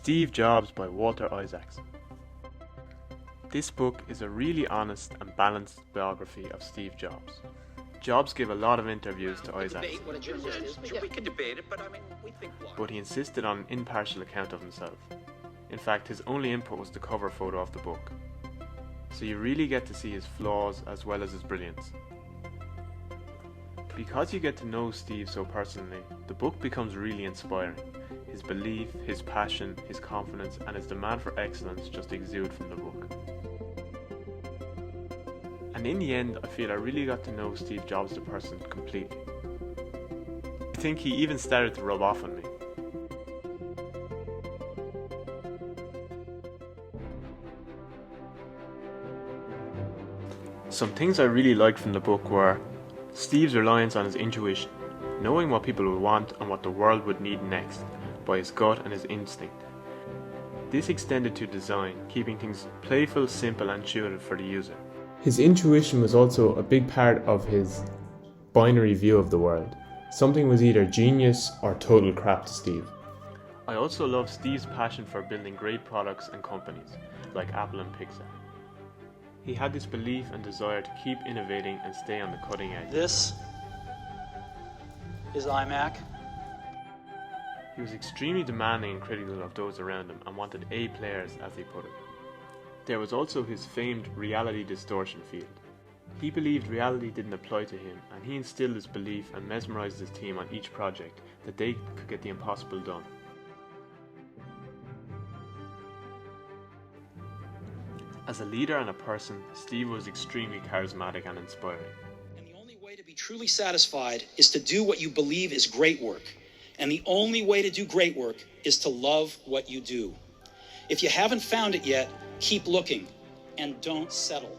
Steve Jobs by Walter Isaacson. This book is a really honest and balanced biography of Steve Jobs. Jobs gave a lot of interviews to Isaacson, but he insisted on an impartial account of himself. In fact, his only input was the cover photo of the book. So you really get to see his flaws as well as his brilliance. Because you get to know Steve so personally, the book becomes really inspiring. His belief, his passion, his confidence, and his demand for excellence just exude from the book. And in the end, I feel I really got to know Steve Jobs the person completely. I think he even started to rub off on me. Some things I really liked from the book were Steve's reliance on his intuition, knowing what people would want and what the world would need next, by his gut and his instinct. This extended to design, keeping things playful, simple and intuitive for the user. His intuition was also a big part of his binary view of the world. Something was either genius or total crap to Steve. I also love Steve's passion for building great products and companies, like Apple and Pixar. He had this belief and desire to keep innovating and stay on the cutting edge. This is iMac. He was extremely demanding and critical of those around him and wanted A players, as he put it. There was also his famed reality distortion field. He believed reality didn't apply to him, and he instilled his belief and mesmerized his team on each project that they could get the impossible done. As a leader and a person, Steve was extremely charismatic and inspiring. And the only way to be truly satisfied is to do what you believe is great work. And the only way to do great work is to love what you do. If you haven't found it yet, keep looking and don't settle.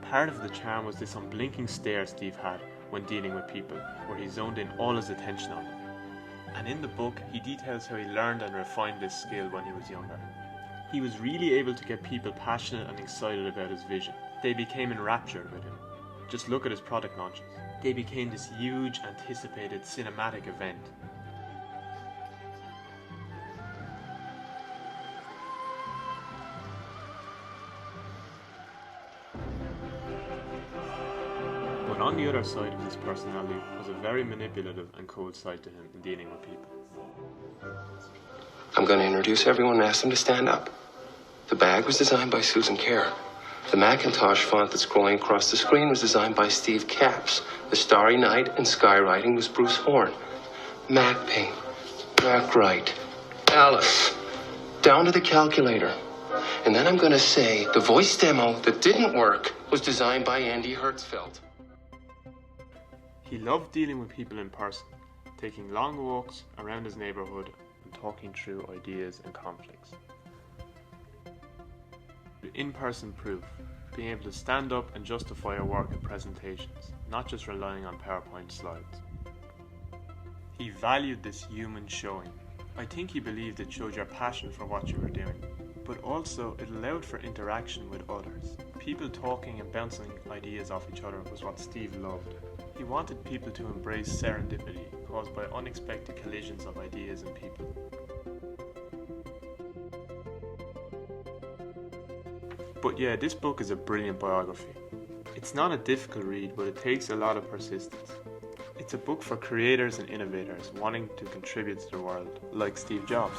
Part of the charm was this unblinking stare Steve had when dealing with people, where he zoned in all his attention on them. And in the book, he details how he learned and refined this skill when he was younger. He was really able to get people passionate and excited about his vision. They became enraptured with him. Just look at his product launches. They became this huge, anticipated cinematic event. But on the other side of his personality was a very manipulative and cold side to him in dealing with people. I'm going to introduce everyone and ask them to stand up. The bag was designed by Susan Kerr. The Macintosh font that's scrolling across the screen was designed by Steve Capps. The Starry Night and skywriting was Bruce Horn. Mac Paint, Mac Wright, Alice, down to the calculator. And then I'm going to say the voice demo that didn't work was designed by Andy Hertzfeld. He loved dealing with people in person, taking long walks around his neighborhood and talking through ideas and conflicts. In-person proof, being able to stand up and justify your work in presentations, not just relying on PowerPoint slides. He valued this human showing. I think he believed it showed your passion for what you were doing, but also it allowed for interaction with others. People talking and bouncing ideas off each other was what Steve loved. He wanted people to embrace serendipity caused by unexpected collisions of ideas and people. But yeah, this book is a brilliant biography. It's not a difficult read, but it takes a lot of persistence. It's a book for creators and innovators wanting to contribute to the world, like Steve Jobs.